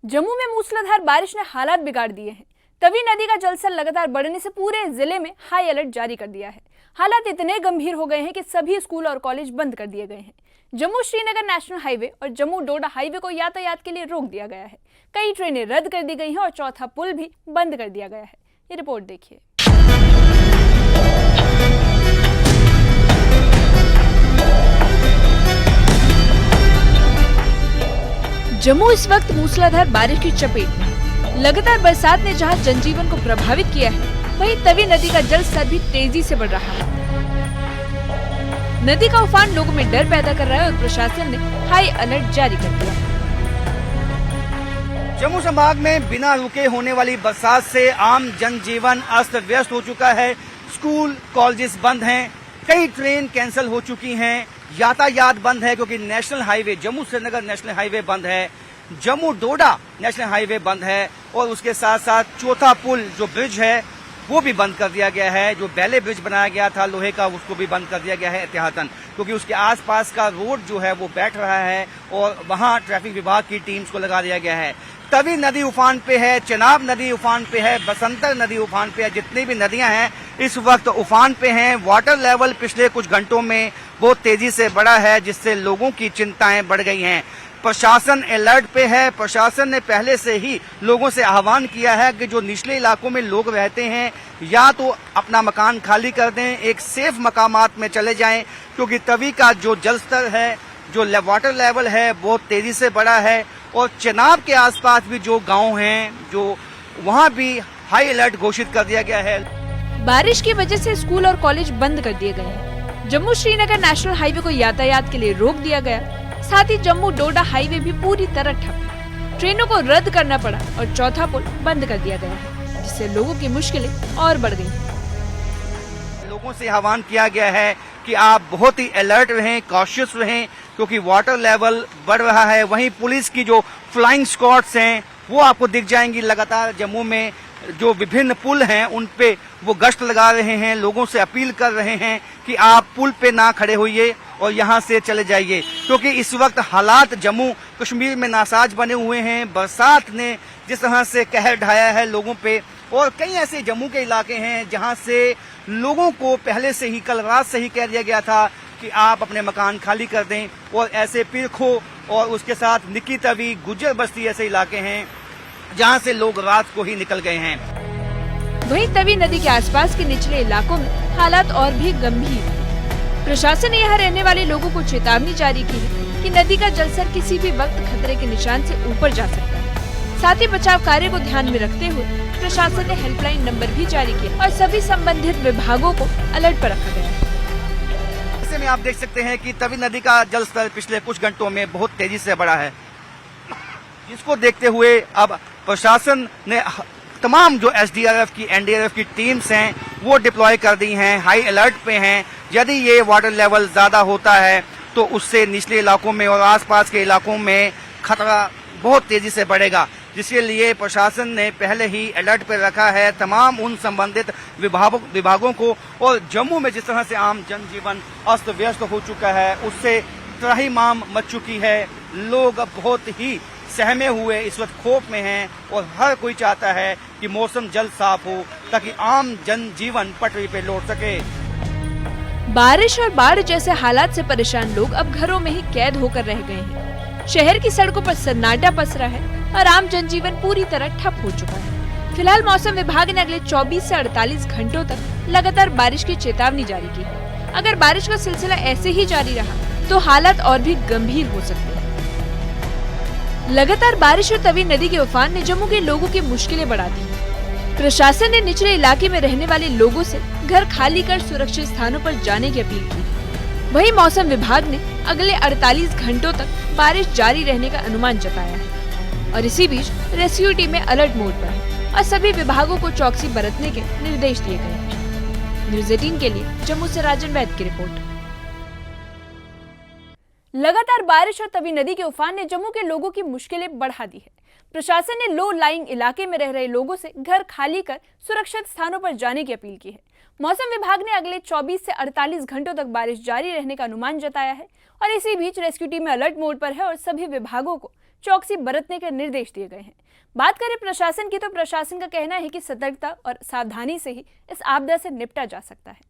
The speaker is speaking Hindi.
जम्मू में मूसलाधार बारिश ने हालात बिगाड़ दिए हैं। तवी नदी का जलस्तर लगातार बढ़ने से पूरे जिले में हाई अलर्ट जारी कर दिया है। हालात इतने गंभीर हो गए हैं कि सभी स्कूल और कॉलेज बंद कर दिए गए हैं। जम्मू श्रीनगर नेशनल हाईवे और जम्मू डोडा हाईवे को यातायात के लिए रोक दिया गया है। कई ट्रेनें रद्द कर दी गई हैं और चौथा पुल भी बंद कर दिया गया है। ये रिपोर्ट देखिए। जम्मू इस वक्त मूसलाधार बारिश की चपेट में। लगातार बरसात ने जहां जनजीवन को प्रभावित किया है, वहीं तवी नदी का जल स्तर भी तेजी से बढ़ रहा है। नदी का उफान लोगों में डर पैदा कर रहा है और प्रशासन ने हाई अलर्ट जारी कर दिया है। जम्मू संभाग में बिना रुके होने वाली बरसात से आम जनजीवन अस्त व्यस्त हो चुका है। स्कूल कॉलेजेस बंद हैं, कई ट्रेन कैंसिल हो चुकी हैं, यातायात बंद है क्योंकि national highway Jammu Srinagar national highway बंद है, जम्मू डोडा नेशनल हाईवे बंद है और उसके साथ साथ चौथा पुल जो ब्रिज है वो भी बंद कर दिया गया है। जो पहले ब्रिज बनाया गया था लोहे का, उसको भी बंद कर दिया गया है एहतियातन, क्योंकि उसके आसपास का रोड जो है वो बैठ रहा है और वहां ट्रैफिक विभाग की टीम्स को लगा दिया गया है। तवी नदी उफान पे है, चेनाब नदी उफान पे है, बसंतर नदी उफान पे है। जितनी भी नदियां हैं इस वक्त उफान पे हैं। वाटर लेवल पिछले कुछ घंटों में बहुत तेजी से बढ़ा है, जिससे लोगों की चिंताएं बढ़ गई हैं। प्रशासन अलर्ट पे है। प्रशासन ने पहले से ही लोगों से आह्वान किया है कि जो निचले इलाकों में लोग रहते हैं या तो अपना मकान खाली कर दें, एक सेफ मकामात में चले जाएं, क्योंकि तवी का जो जलस्तर है, जो वाटर लेवल है, बहुत तेजी से बढ़ा है। और चेनाब के आसपास भी जो गांव हैं, जो वहां भी हाई अलर्ट घोषित कर दिया गया है। बारिश की वजह से स्कूल और कॉलेज बंद कर दिए गए हैं। जम्मू श्रीनगर नेशनल हाईवे को यातायात के लिए रोक दिया गया, साथ ही जम्मू डोडा हाईवे भी पूरी तरह ठप। ट्रेनों को रद्द करना पड़ा और चौथा पुल बंद कर दिया गया है, जिससे लोगों की मुश्किलें और बढ़ गई। लोगों से आह्वान किया गया है कि आप बहुत ही अलर्ट रहें, कॉशियस रहें, क्योंकि वाटर लेवल बढ़ रहा है। वहीं पुलिस की जो फ्लाइंग स्क्वाड्स हैं वो आपको दिख जाएंगी लगातार। जम्मू में जो विभिन्न पुल हैं उन पे वो गश्त लगा रहे हैं, लोगों से अपील कर रहे हैं कि आप पुल पे ना खड़े होइए और यहाँ से चले जाइए, क्योंकि इस वक्त हालात जम्मू कश्मीर में नासाज बने हुए हैं। बरसात ने जिस तरह से कहर ढाया है लोगों पे, और कई ऐसे जम्मू के इलाके हैं जहाँ से लोगों को पहले से ही, कल रात से ही कह दिया गया था कि आप अपने मकान खाली कर दें। और ऐसे पिरखो और उसके साथ निकी तवी, गुज्जर बस्ती ऐसे इलाके हैं जहां से लोग रात को ही निकल गए हैं। वहीं तवी नदी के आसपास के निचले इलाकों में हालात और भी गंभीर। प्रशासन ने यहाँ रहने वाले लोगों को चेतावनी जारी की है कि नदी का जलस्तर किसी भी वक्त खतरे के निशान से ऊपर जा सकता है। साथ ही बचाव कार्य को ध्यान में रखते हुए प्रशासन ने हेल्पलाइन नंबर भी जारी किया और सभी संबंधित विभागों को अलर्ट पर रखा गया है। ऐसे में आप देख सकते हैं कि तवी नदी का जलस्तर पिछले कुछ घंटों में बहुत तेजी से बढ़ा है, जिसको देखते हुए अब प्रशासन ने तमाम जो एसडीआरएफ की, एनडीआरएफ की टीम्स हैं वो डिप्लॉय कर दी हैं, हाई अलर्ट पे हैं। यदि ये वाटर लेवल ज्यादा होता है तो उससे निचले इलाकों में और आसपास के इलाकों में खतरा बहुत तेजी से बढ़ेगा, जिसके लिए प्रशासन ने पहले ही अलर्ट पर रखा है तमाम उन संबंधित विभागों को। और जम्मू में जिस तरह से आम जनजीवन अस्त व्यस्त हो चुका है, उससे त्राहिमाम मच चुकी है। लोग बहुत ही सहमे हुए इस वक्त खौफ में हैं और हर कोई चाहता है कि मौसम जल्द साफ हो ताकि आम जनजीवन पटरी पे लौट सके। बारिश और बाढ़ जैसे हालात से परेशान लोग अब घरों में ही कैद होकर रह गए हैं। शहर की सड़कों पर सन्नाटा पसरा है और आम जनजीवन पूरी तरह ठप हो चुका है। फिलहाल मौसम विभाग ने अगले 24 से 48 घंटों तक लगातार बारिश की चेतावनी जारी की है। अगर बारिश का सिलसिला ऐसे ही जारी रहा तो हालात और भी गंभीर हो सकते हैं। लगातार बारिश और तवी नदी के उफान ने जम्मू के लोगों की मुश्किलें बढ़ा दी। प्रशासन ने निचले इलाके में रहने वाले लोगों से घर खाली कर सुरक्षित स्थानों पर जाने की अपील की। वहीं मौसम विभाग ने अगले 48 घंटों तक बारिश जारी रहने का अनुमान जताया है और इसी बीच रेस्क्यू टीमें अलर्ट मोड पर है और सभी विभागों को चौकसी बरतने के निर्देश दिए गए हैं। न्यूज़ 18 के लिए जम्मू से राजन वैद की रिपोर्ट। लगातार बारिश और तवी नदी के उफान ने जम्मू के लोगों की मुश्किलें बढ़ा दी है। प्रशासन ने लो लाइंग इलाके में रह रहे लोगों से घर खाली कर सुरक्षित स्थानों पर जाने की अपील की है। मौसम विभाग ने अगले 24 से 48 घंटों तक बारिश जारी रहने का अनुमान जताया है और इसी बीच रेस्क्यू टीम अलर्ट मोड पर है और सभी विभागों को चौकसी बरतने के निर्देश दिए गए हैं। बात करें प्रशासन की, तो प्रशासन का कहना है कि सतर्कता और सावधानी से ही इस आपदा से निपटा जा सकता है।